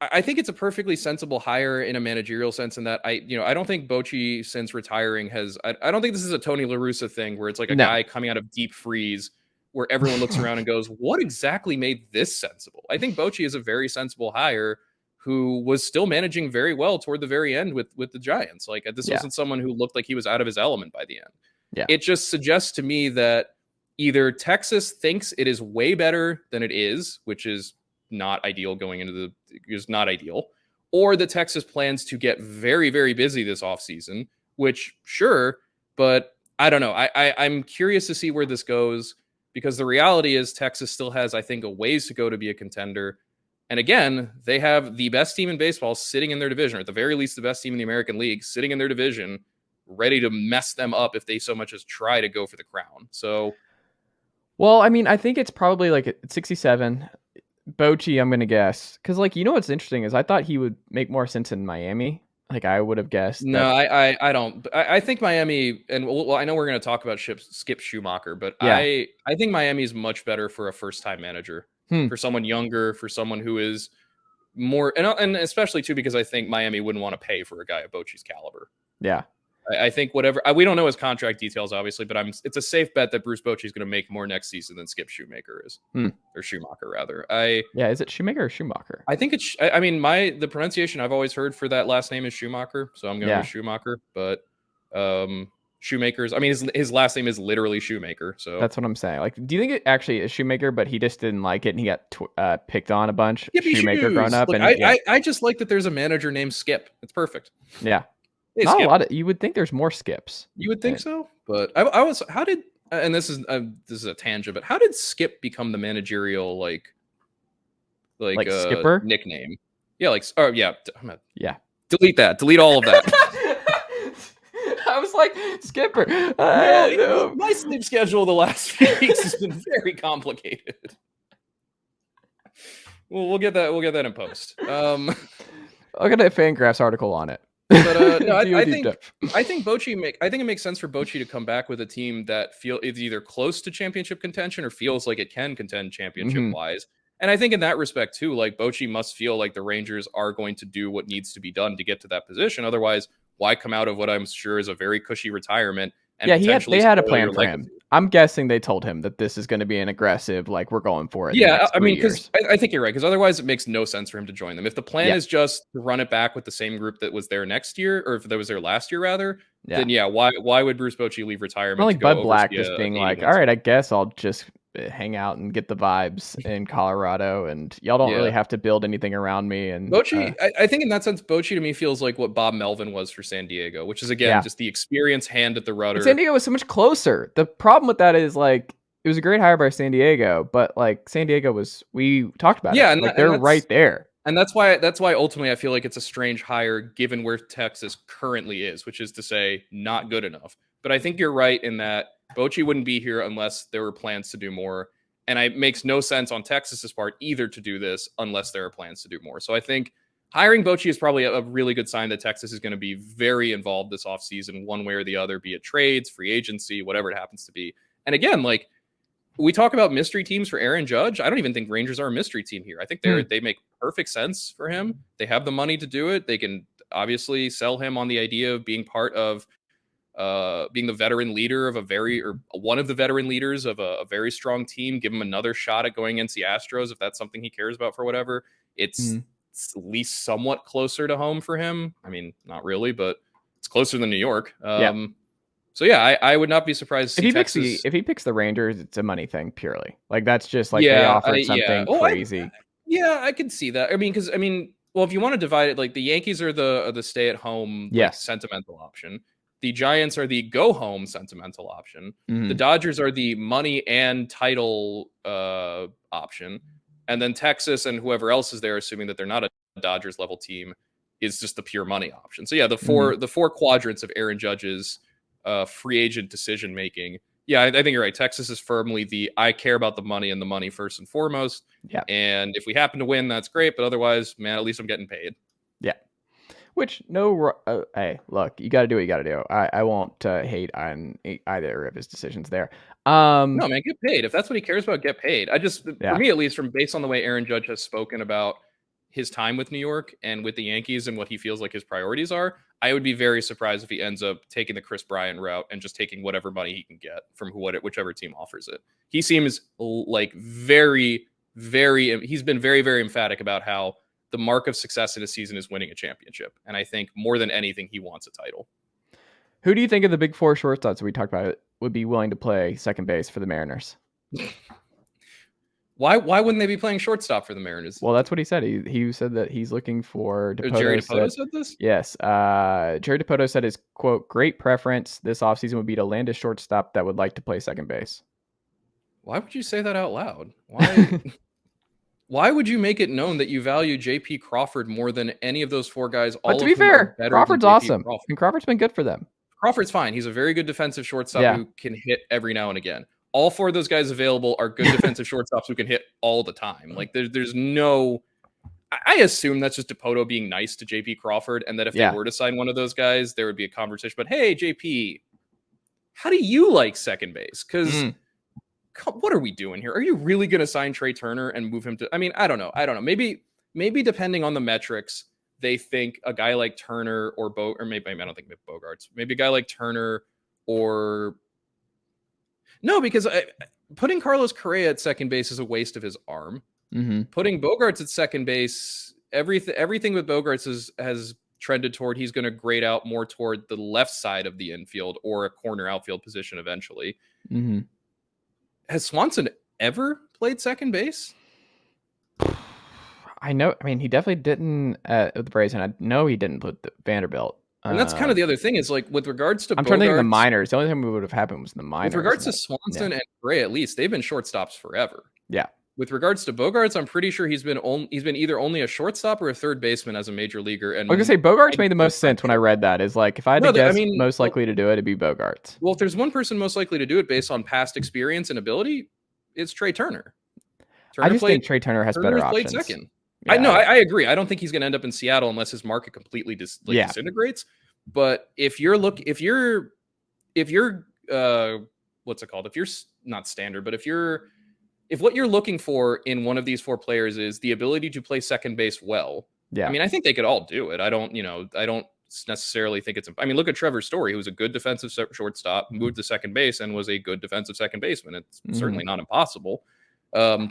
it's a perfectly sensible hire in a managerial sense, in that I don't think Bochy since retiring has. I don't think this is a Tony La Russa thing where it's like a guy coming out of deep freeze where everyone looks around and goes, "What exactly made this sensible?" I think Bochy is a very sensible hire who was still managing very well toward the very end with the Giants. Like, this wasn't someone who looked like he was out of his element by the end. Yeah. It just suggests to me that either Texas thinks it is way better than it is, which is not ideal going into is not ideal, or the Texas plans to get very, very busy this offseason, which sure, but I don't know. I'm curious to see where this goes, because the reality is Texas still has, I think, a ways to go to be a contender. And again, they have the best team in baseball sitting in their division, or at the very least, the best team in the American League sitting in their division, ready to mess them up if they so much as try to go for the crown. So, well, I mean, I think it's probably like 67. Bochy, I'm going to guess. Because, like, what's interesting is I thought he would make more sense in Miami. Like, I would have guessed. No, I don't. I think Miami, and well, I know we're going to talk about Skip Schumacher, but I think Miami is much better for a first-time manager. For someone younger, for someone who is more, and especially too, because I think Miami wouldn't want to pay for a guy of Bochy's caliber. Yeah. I think whatever, we don't know his contract details, obviously, but it's a safe bet that Bruce Bochy is going to make more next season than Skip Schumacher is, or Schumacher rather. Is it Schumacher or Schumacher? I think it's, I mean, the pronunciation I've always heard for that last name is Schumacher, so I'm going to go Schumacher, but, Shoemakers. I mean, his last name is literally Shoemaker. So that's what I'm saying. Like, do you think it actually is Shoemaker, but he just didn't like it and he got picked on a bunch? Shoemaker growing up. Look, and I just like that there's a manager named Skip. It's perfect. Yeah. Hey, not Skip. a lot of. You would think there's more Skips. You would think so, but I was. How did? And this is a tangent, but how did Skip become the managerial like skipper nickname? Yeah, like yeah. Delete that. Delete all of that. I was like, Skipper. My sleep schedule the last few weeks has been very complicated. Well, we'll get that in post. I'll get a Fangraphs article on it. But no, I think Bochy it makes sense for Bochy to come back with a team that is either close to championship contention or feels like it can contend championship wise. And I think in that respect too, like Bochy must feel like the Rangers are going to do what needs to be done to get to that position. Otherwise, why come out of what I'm sure is a very cushy retirement? And they had a plan for him. I'm guessing they told him that this is going to be an aggressive, like, we're going for it. Yeah, I mean, because I think you're right. Because otherwise, it makes no sense for him to join them. If the plan is just to run it back with the same group that was there next year, or if that was there last year, rather, then why would Bruce Bochy leave retirement? Not like Bud Black just being like, all right, I guess I'll just hang out and get the vibes in Colorado, and y'all don't really have to build anything around me. And Bochy, I think in that sense, Bochy to me feels like what Bob Melvin was for San Diego, which is again just the experience hand at the rudder. San Diego was so much closer. The problem with that is like it was a great hire by San Diego, but like San Diego we talked about it. And like they're right there. And that's why ultimately I feel like it's a strange hire given where Texas currently is, which is to say not good enough. But I think you're right in that Bochy wouldn't be here unless there were plans to do more. And it makes no sense on Texas's part either to do this unless there are plans to do more. So I think hiring Bochy is probably a really good sign that Texas is going to be very involved this offseason, one way or the other, be it trades, free agency, whatever it happens to be. And again, like we talk about mystery teams for Aaron Judge. I don't even think Rangers are a mystery team here. I think they make perfect sense for him. They have the money to do it. They can obviously sell him on the idea of being part of being the veteran leader of one of the veteran leaders of a very strong team, give him another shot at going against the Astros if that's something he cares about for whatever. It's at least somewhat closer to home for him. I mean, not really, but it's closer than New York. So yeah, I would not be surprised to see Texas. If he picks the Rangers, it's a money thing purely. Like that's just like they offered something crazy. I could see that. I mean, well, if you want to divide it, like the Yankees are the stay at home like, sentimental option. The Giants are the go home sentimental option. The Dodgers are the money and title option. And then Texas and whoever else is there, assuming that they're not a Dodgers level team, is just the pure money option. So yeah, the four quadrants of Aaron Judge's free agent decision making. Yeah, I think you're right. Texas is firmly the I care about the money and the money first and foremost. Yeah. And if we happen to win, that's great. But otherwise, man, at least I'm getting paid. Yeah. Which hey, look, you got to do what you got to do. I won't hate on either of his decisions there. No, man, get paid. If that's what he cares about, get paid. For me at least, from based on the way Aaron Judge has spoken about his time with New York and with the Yankees and what he feels like his priorities are, I would be very surprised if he ends up taking the Chris Bryant route and just taking whatever money he can get from whichever team offers it. He seems like very, very. He's been very, very emphatic about how the mark of success in a season is winning a championship. And I think more than anything, he wants a title. Who do you think of the big four shortstops we talked about would be willing to play second base for the Mariners? Why wouldn't they be playing shortstop for the Mariners? Well, that's what he said. He said that he's looking for Jerry Dipoto said this? Yes. Jerry Dipoto said his, quote, great preference this offseason would be to land a shortstop that would like to play second base. Why would you say that out loud? Why? Why would you make it known that you value J.P. Crawford more than any of those four guys? But to be fair, Crawford's awesome. And Crawford's been good for them. Crawford's fine. He's a very good defensive shortstop who can hit every now and again. All four of those guys available are good defensive shortstops who can hit all the time. Like there's no. I assume that's just Dipoto being nice to J.P. Crawford, and that if they were to sign one of those guys, there would be a conversation. But hey, J.P., how do you like second base? Because what are we doing here? Are you really going to sign Trey Turner and move him to? I mean, I don't know. Maybe depending on the metrics, they think a guy like Turner or maybe I don't think Bogarts. Maybe a guy like Turner or. No, because putting Carlos Correa at second base is a waste of his arm. Putting Bogarts at second base, everything with Bogarts has trended toward he's going to grade out more toward the left side of the infield or a corner outfield position eventually. Has Swanson ever played second base? I know. I mean, he definitely didn't with the Braves, and I know he didn't put the Vanderbilt. And that's kind of the other thing is like with regards to I'm trying to think of the minors. The only thing that would have happened was the minors. With regards to Swanson and Gray, at least they've been shortstops forever. Yeah. With regards to Bogarts, I'm pretty sure he's been either only a shortstop or a third baseman as a major leaguer. And I was gonna say Bogarts made the most sense when I read that. Is like if I had to guess, most likely to do it, it'd be Bogarts. Well, if there's one person most likely to do it based on past experience and ability, it's Trey Turner. I just think Trey Turner has better options. Played second. Yeah. I agree. I don't think he's going to end up in Seattle unless his market completely disintegrates. But if you're what's it called? If you're not standard, but if what you're looking for in one of these four players is the ability to play second base well, I mean, I think they could all do it. I don't necessarily think look at Trevor Story, who was a good defensive shortstop, moved to second base and was a good defensive second baseman. It's certainly not impossible.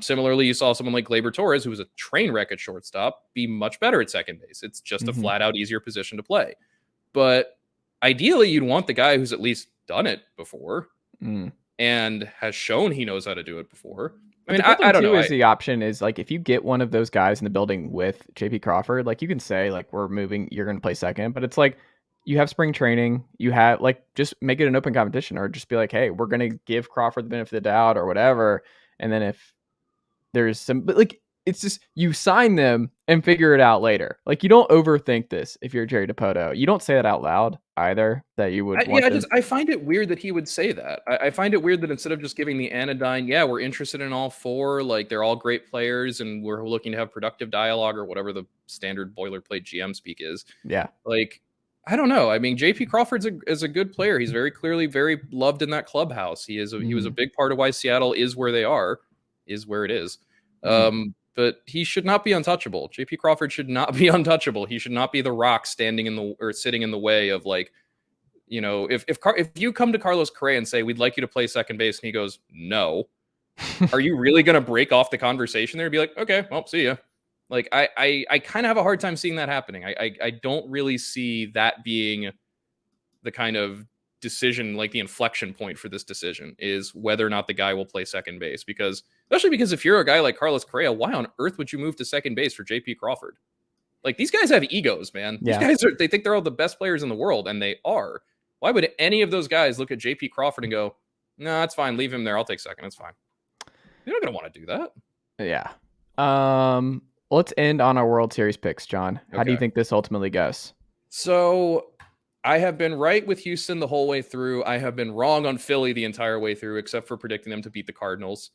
Similarly, you saw someone like Gleyber Torres, who was a train wreck at shortstop, be much better at second base. It's just a flat out easier position to play. But ideally, you'd want the guy who's at least done it before and has shown he knows how to do it before. I mean, I don't know. Is the option is like if you get one of those guys in the building with J.P. Crawford, like you can say like we're moving, you're going to play second, but it's like you have spring training, you have like just make it an open competition or just be like, hey, we're going to give Crawford the benefit of the doubt or whatever, and then if there's some, but like it's just you sign them and figure it out later. Like you don't overthink this. If you're Jerry Dipoto, you don't say that out loud either. That you would. I find it weird that he would say that. I find it weird that instead of just giving the anodyne, we're interested in all four. Like they're all great players, and we're looking to have productive dialogue or whatever the standard boilerplate GM speak is. Yeah. Like I don't know. I mean, J.P. Crawford's is a good player. He's very clearly very loved in that clubhouse. He was a big part of why Seattle is where they are, is where it is. But he should not be untouchable. J.P. Crawford should not be untouchable. He should not be the rock sitting in the way of like if you come to Carlos Correa and say, we'd like you to play second base, and he goes, no, are you really going to break off the conversation there and be like, okay, well, see ya? Like, I kind of have a hard time seeing that happening. I don't really see that being the kind of decision, like the inflection point for this decision is whether or not the guy will play second base. Especially because if you're a guy like Carlos Correa, why on earth would you move to second base for JP Crawford? Like, these guys have egos, man. Yeah. These guys they think they're all the best players in the world, and they are. Why would any of those guys look at JP Crawford and go, no, that's fine, leave him there, I'll take second, it's fine? You're not going to want to do that. Yeah. Let's end on our World Series picks, John. How do you think this ultimately goes? So I have been right with Houston the whole way through. I have been wrong on Philly the entire way through, except for predicting them to beat the Cardinals.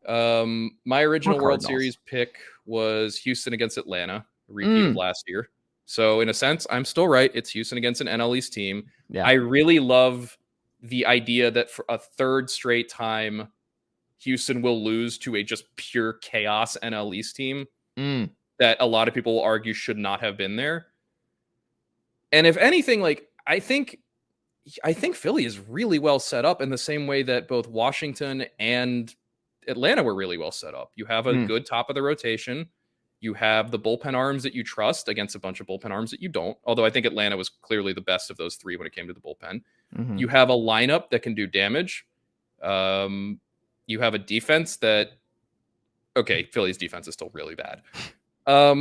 My original World Series pick was Houston against Atlanta, a repeat of last year. So in a sense, I'm still right. It's Houston against an NL East team. Yeah. I really love the idea that for a third straight time, Houston will lose to a just pure chaos NL East team that a lot of people will argue should not have been there. And if anything, like, I think Philly is really well set up in the same way that both Washington and Atlanta were really well set up. You have a good top of the rotation. You have the bullpen arms that you trust against a bunch of bullpen arms that you don't. Although I think Atlanta was clearly the best of those three when it came to the bullpen. Mm-hmm. You have a lineup that can do damage. You have a defense that, okay, Philly's defense is still really bad. I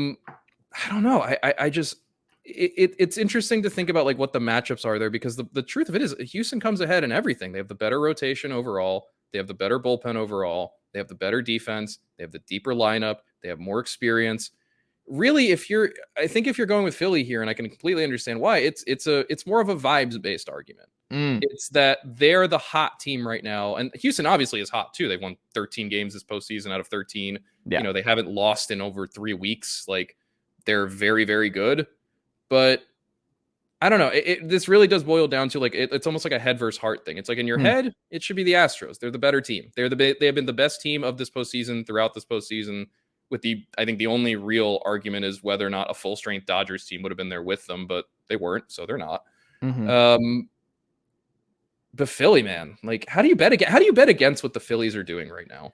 don't know. I just, it's interesting to think about like what the matchups are there, because the truth of it is Houston comes ahead in everything. They have the better rotation overall. They have the better bullpen overall. They have the better defense. They have the deeper lineup. They have more experience. Really, I think if you're going with Philly here, and I can completely understand why, it's more of a vibes based argument. It's that they're the hot team right now, and Houston obviously is hot too. They've won 13 games this postseason out of 13. Yeah. They haven't lost in over 3 weeks. Like, they're very, very good. But I don't know. This really does boil down to like it's almost like a head versus heart thing. It's like in your head, it should be the Astros. They're the better team. They have been the best team of this postseason throughout this postseason. I think the only real argument is whether or not a full strength Dodgers team would have been there with them, but they weren't, so they're not. Mm-hmm. But Philly, man, like, how do you bet against what the Phillies are doing right now?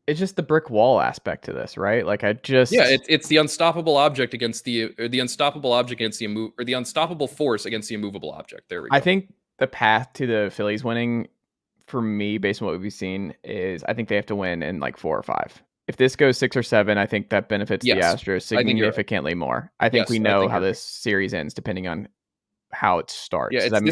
It's just the brick wall aspect to this, right? Like, it's the unstoppable object against the unstoppable object against the unstoppable force against the immovable object. There we go. I think the path to the Phillies winning, for me, based on what we've seen, is I think they have to win in like 4 or 5. If this goes 6 or 7, I think that benefits the Astros significantly more. I think we know how this series ends depending on how it starts. Yeah, you're right.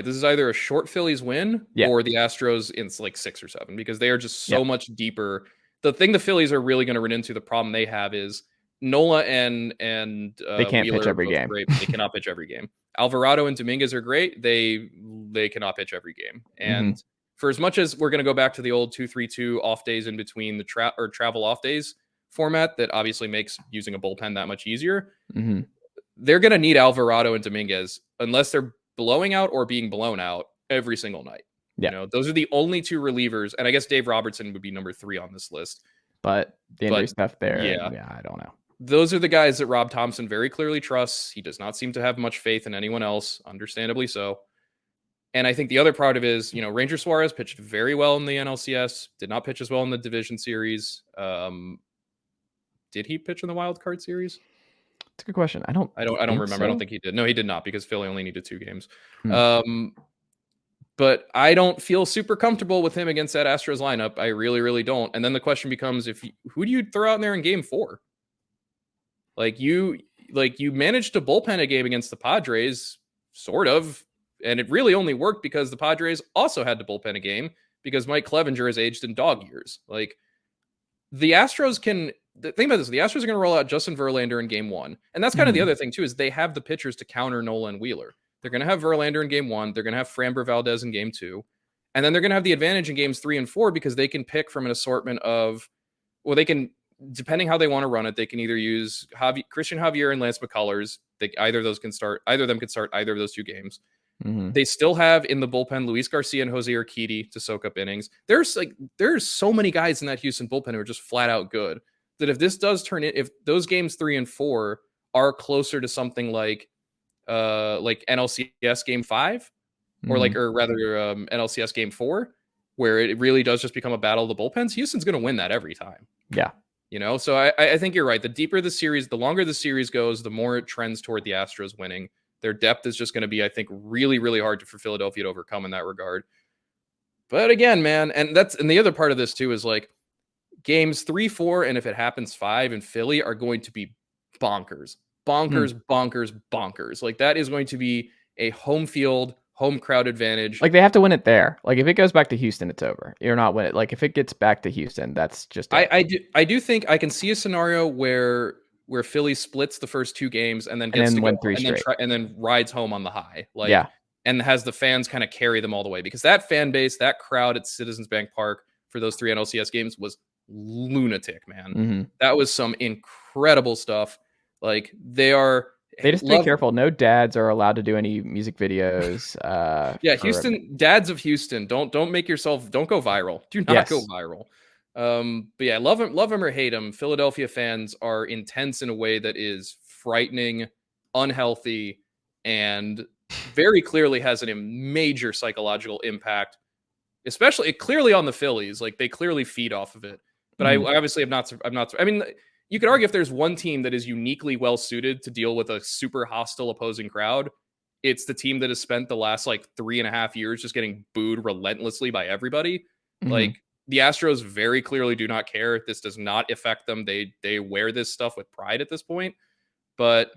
This is either a short Phillies win or the Astros in like 6 or 7, because they are just so much deeper. The thing the Phillies are really going to run into, the problem they have is Nola and they can't Wheeler pitch every game. Great, they cannot pitch every game. Alvarado and Dominguez are great. They cannot pitch every game. And for as much as we're going to go back to the old 2-3-2 off days in between the travel off days format, that obviously makes using a bullpen that much easier. Mm-hmm. They're going to need Alvarado and Dominguez unless they're blowing out or being blown out every single night. Yeah. Those are the only 2 relievers. And I guess Dave Robertson would be number 3 on this list. But the injury stuff there, I don't know. Those are the guys that Rob Thompson very clearly trusts. He does not seem to have much faith in anyone else, understandably so. And I think the other part of it is, Ranger Suarez pitched very well in the NLCS, did not pitch as well in the division series. Did he pitch in the wild card series? It's a good question. I don't remember. So. I don't think he did. No, he did not, because Philly only needed 2 games. But I don't feel super comfortable with him against that Astros lineup. I really, really don't. And then the question becomes, who do you throw out in there in game 4? You managed to bullpen a game against the Padres, sort of, and it really only worked because the Padres also had to bullpen a game because Mike Clevenger has aged in dog years. Like, the Astros can. The thing about this, the Astros are going to roll out Justin Verlander in game 1. And that's kind of the other thing, too, is they have the pitchers to counter Nola and Wheeler. They're going to have Verlander in game 1. They're going to have Framber Valdez in game 2. And then they're going to have the advantage in games 3 and 4 because they can pick from an assortment of, they can, depending how they want to run it, they can either use Christian Javier and Lance McCullers. Either of them can start either of those 2 games. Mm-hmm. They still have in the bullpen Luis Garcia and Jose Urquidy to soak up innings. There's so many guys in that Houston bullpen who are just flat out good, that if this does turn in, if those games 3 and 4 are closer to something like like NLCS Game 5 or Mhm. NLCS Game 4, where it really does just become a battle of the bullpens, Houston's going to win that every time. Yeah. So I think you're right. The deeper the series, the longer the series goes, the more it trends toward the Astros winning. Their depth is just going to be, I think, really, really hard for Philadelphia to overcome in that regard. But again, man, and the other part of this too is like games 3, 4, and if it happens 5 in Philly are going to be bonkers, Mm. bonkers, bonkers, bonkers. Like that is going to be a home field, home crowd advantage. Like they have to win it there. Like if it goes back to Houston, it's over. You're not winning. Like if it gets back to Houston, that's just it. I do think I can see a scenario where Philly splits the first 2 games and then And gets to then go win 3 and then straight. and then rides home on the high, Yeah. and has the fans kind of carry them all the way, because that fan base, that crowd at Citizens Bank Park for those 3 NLCS games was lunatic, man. Mm-hmm. That was some incredible stuff. Like They just be careful. No dads are allowed to do any music videos. Houston, dads of Houston, don't go viral. Do not go viral. But yeah, love him or hate him, Philadelphia fans are intense in a way that is frightening, unhealthy, and very clearly has a major psychological impact, especially clearly on the Phillies. Like they clearly feed off of it. But I obviously I'm not. I mean, you could argue if there's one team that is uniquely well suited to deal with a super hostile opposing crowd, it's the team that has spent the last like 3.5 years just getting booed relentlessly by everybody. Mm-hmm. Like the Astros very clearly do not care. This does not affect them. They wear this stuff with pride at this point. But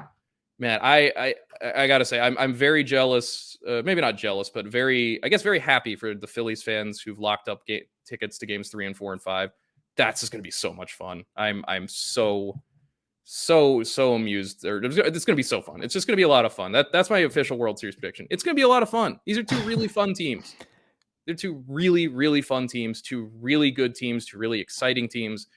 man, I gotta say, I'm very jealous. Maybe not jealous, but very happy for the Phillies fans who've locked up tickets to games 3 and 4 and 5. That's just gonna be so much fun. I'm so amused. It's gonna be so fun. It's just gonna be a lot of fun. That's my official World Series prediction. It's gonna be a lot of fun. These are 2 really fun teams. They're 2 really, really fun teams, 2 really good teams, 2 really exciting teams.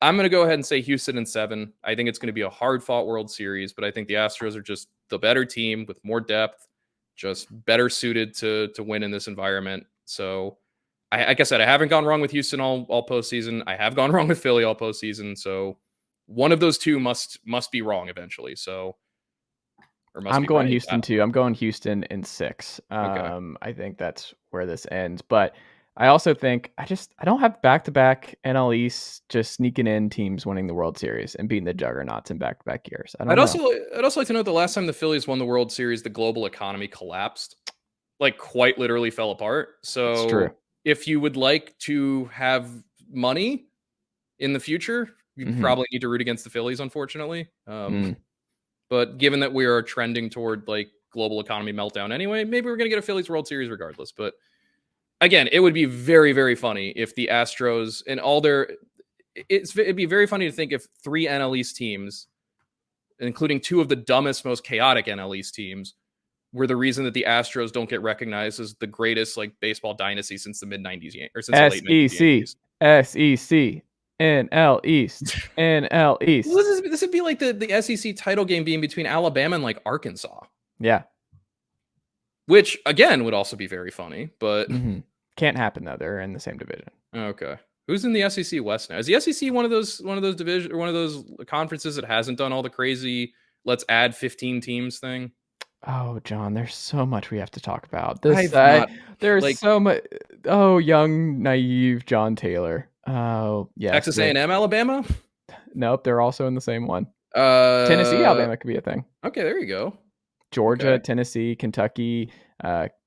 I'm going to go ahead and say Houston in 7. I think it's going to be a hard-fought World Series, but I think the Astros are just the better team with more depth, just better suited to win in this environment. So, like I said, I haven't gone wrong with Houston all postseason. I have gone wrong with Philly all postseason. So, one of those 2 must be wrong eventually. So, I'm going Houston too. I'm going Houston in 6. Okay. I think that's where this ends. But I also think I don't have back-to-back NL East just sneaking in teams winning the World Series and beating the juggernauts in back-to-back years. I'd also like to note the last time the Phillies won the World Series, the global economy collapsed, like quite literally fell apart. So if you would like to have money in the future, you probably need to root against the Phillies, unfortunately. But given that we are trending toward like global economy meltdown anyway, maybe we're going to get a Phillies World Series regardless. But again, it would be very, very funny if the Astros and all it'd be very funny to think if 3 NL East teams, including 2 of the dumbest, most chaotic NL East teams, were the reason that the Astros don't get recognized as the greatest like baseball dynasty since the mid-90s or since the late 90s Yankees. SEC, NL East, NL East. Well, this would be like the SEC title game being between Alabama and like Arkansas. Yeah. Which again would also be very funny, but can't happen though. They're in the same division. Okay. Who's in the SEC West now? Is the SEC one of those division or one of those conferences that hasn't done all the crazy let's add 15 teams thing? Oh, John, there's so much we have to talk about. There's so much. Oh, young, naive Jon Tayler. Oh, yes. Texas A&M, Alabama? Nope, they're also in the same one. Tennessee, Alabama could be a thing. Okay, there you go. Georgia, Tennessee, Kentucky,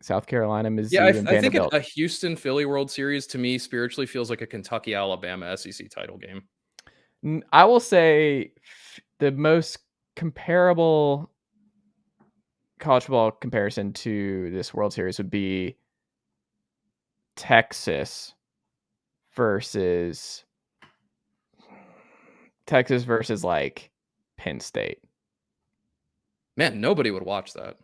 South Carolina, Mizzou, and Vanderbilt. I think a Houston Philly World Series to me spiritually feels like a Kentucky Alabama SEC title game. I will say the most comparable college football comparison to this World Series would be Texas versus like Penn State. Man, nobody would watch that.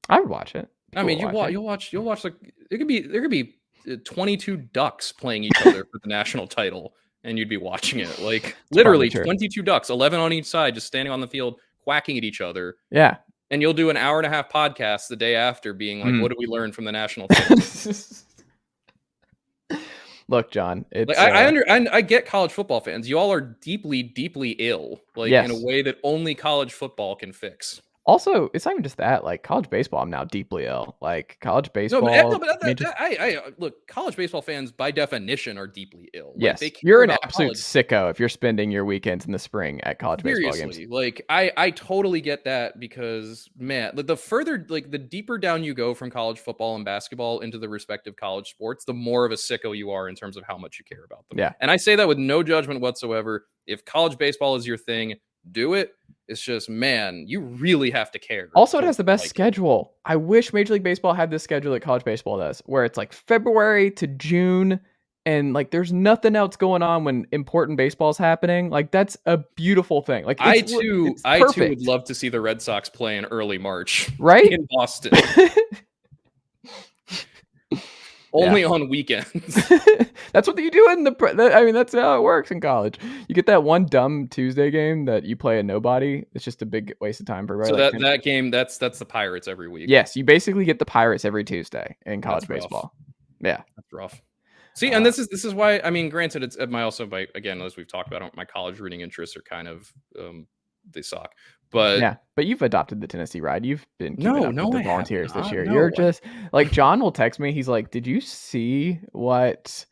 I would watch it. I mean, you'll watch like there could be 22 ducks playing each other for the national title, and you'd be watching it. Like literally 22 ducks, 11 on each side, just standing on the field, quacking at each other. Yeah. And you'll do an hour-and-a-half podcast the day after being like, what did we learn from the national title? Look, John, it's like, I get college football fans. You all are deeply, deeply ill, like in a way that only college football can fix. Also, it's not even just that. Like college baseball, I'm now deeply ill. Like college No, baseball, look, college baseball fans by definition are deeply ill. Like they yes, care you're an about absolute college. sicko if you're spending your weekends in the spring at college baseball games. Seriously, like I totally get that because man, the further like the deeper down you go from college football and basketball into the respective college sports, the more of a sicko you are in terms of how much you care about them. Yeah. And I say that with no judgment whatsoever. If college baseball is your thing, do it. It's just man, you really have to care. Also, it to has the best like it. schedule. I wish Major League Baseball had this schedule that college baseball does, where it's like February to June, and like there's nothing else going on when important baseball's happening. Like that's a beautiful thing. Like it's I too would perfect, love to see the Red Sox play in early March right? in Boston, only on weekends. That's what you do in I mean, that's how it works in college. You get that one dumb Tuesday game that you play a nobody. It's just a big waste of time for everybody. So Like that game, that's the Pirates every week. yes, you basically get the Pirates every Tuesday in college That's rough. baseball. Yeah, That's rough. See, and this is why, I mean, granted, it's my also by again, as we've talked about, my college rooting interests are kind of they suck. But yeah, but you've adopted the Tennessee ride. You've been keeping up with the I have Volunteers this not. year. No, You're just like John will text me. He's like, "Did you see what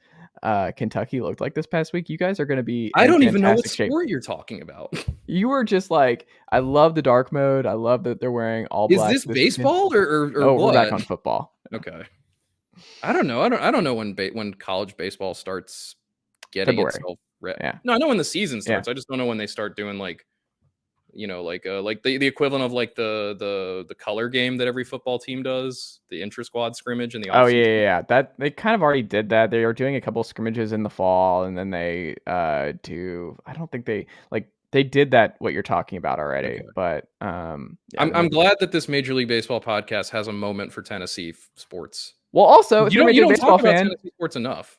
Kentucky looked like this past week? You guys are going to be I in don't even know what fantastic shape." sport you're talking about. You were just like, "I love the dark mode. I love that they're wearing all Is black this this weekend." baseball or Oh, what? we're back on football. Okay. I don't know. I don't know when college baseball starts getting February. itself ready. Yeah. No, I know when the season starts. Yeah. I just don't know when they start doing like like the equivalent of like the color game that every football team does, the intra squad scrimmage in the Oh offseason. yeah. That they kind of already did that. They are doing a couple scrimmages in the fall, and then they do. I don't think they did that what you're talking about already. Okay. But yeah, I'm glad that this Major League Baseball podcast has a moment for Tennessee sports. well, also if you're a Major League Baseball talk about fan, Tennessee sports enough.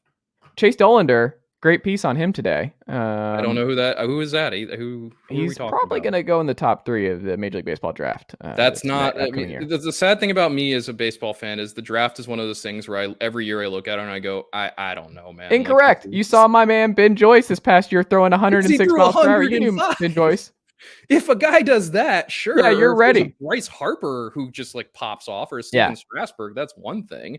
Chase Dollander, great piece on him today. I don't know who is that. Who are we He's talking probably about? going to go in the top 3 of the Major League Baseball draft. That's not. I upcoming mean, year. the sad thing about me as a baseball fan is the draft is one of those things where every year I look at it and I go, I don't know, man. Incorrect. Like, you saw my man Ben Joyce this past year throwing 106 miles per hour. You knew Ben Joyce. If a guy does that, sure. Yeah, you're ready. Bryce Harper who just like pops off, or Steven Strasburg, that's one thing.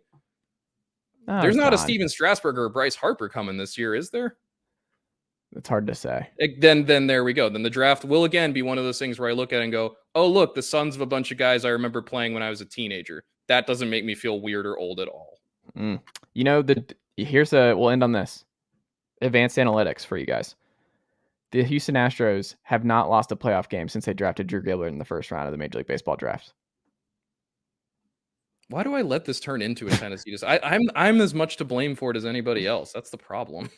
Oh, there's not a Steven Strasburg or a Bryce Harper coming this year, is there? It's hard to say. Then there we go. Then the draft will again be one of those things where I look at it and go, oh, look, the sons of a bunch of guys I remember playing when I was a teenager. That doesn't make me feel weird or old at all. You know, we'll end on this. Advanced analytics for you guys. The Houston Astros have not lost a playoff game since they drafted Drew Gilbert in the first round of the Major League Baseball draft. Why do I let this turn into a Tennessee? I'm as much to blame for it as anybody else. That's the problem.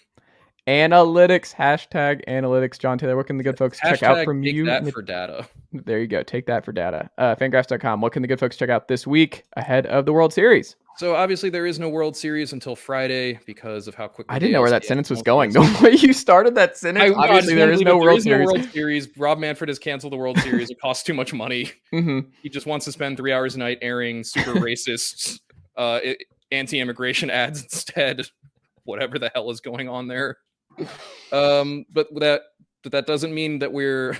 Analytics, #analytics. Jon Tayler, what can the good folks check out from you? That for data. There you go. Take that for data. Fangraphs.com. What can the good folks check out this week ahead of the World Series? So obviously there is no World Series until Friday because of how quickly I didn't know where that sentence was going. The way you started that sentence, obviously there is no World Series. Rob Manfred has canceled the World Series. It costs too much money. Mm-hmm. He just wants to spend 3 hours a night airing super racist anti-immigration ads instead. Whatever the hell is going on there. But that doesn't mean that we're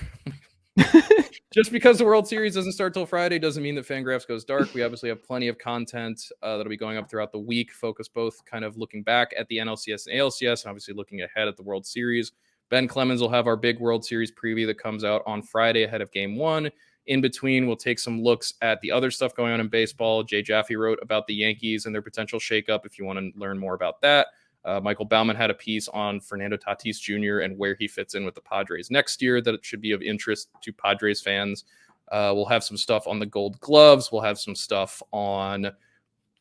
just because the World Series doesn't start till Friday doesn't mean that Fangraphs goes dark. We obviously have plenty of content that'll be going up throughout the week, focus both kind of looking back at the NLCS and ALCS and obviously looking ahead at the World Series. Ben Clemens will have our big World Series preview that comes out on Friday ahead of Game 1. In between, we'll take some looks at the other stuff going on in baseball. Jay Jaffe wrote about the Yankees and their potential shakeup if you want to learn more about that. Michael Bauman had a piece on Fernando Tatis Jr. and where he fits in with the Padres next year that it should be of interest to Padres fans. We'll have some stuff on the Gold Gloves. We'll have some stuff on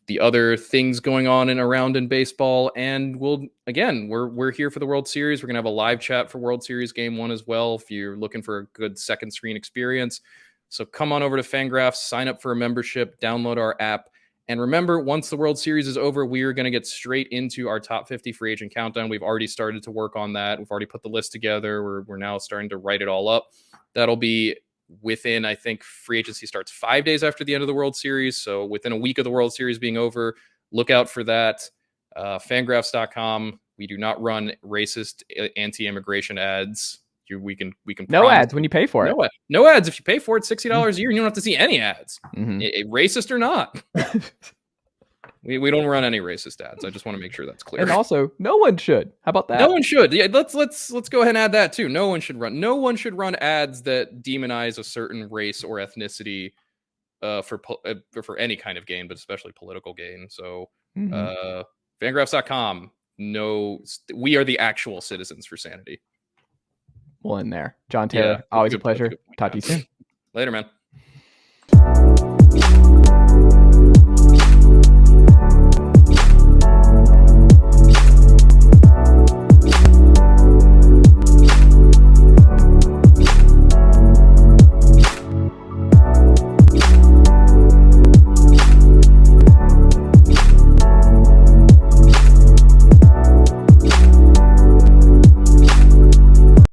the other things going on and around in baseball. And we're here for the World Series. We're going to have a live chat for World Series Game 1 as well if you're looking for a good second screen experience. So come on over to Fangraphs, sign up for a membership, download our app. And remember, once the World Series is over, we are going to get straight into our top 50 free agent countdown. We've already started to work on that. We've already put the list together. We're now starting to write it all up. That'll be within, I think, free agency starts 5 days after the end of the World Series. So within a week of the World Series being over, look out for that. Fangraphs.com. We do not run racist anti-immigration ads We can no promise ads when you pay for it. No ads if you pay for it. $60 a year, and you don't have to see any ads, racist or not. We don't run any racist ads. I just want to make sure that's clear. And also, no one should. How about that? No one should. Yeah, let's go ahead and add that too. No one should run ads that demonize a certain race or ethnicity for any kind of gain, but especially political gain. So Fangraphs.com. No, we are the actual citizens for sanity. Well, in there. Jon Tayler, always a pleasure. Talk to you soon. Later, man.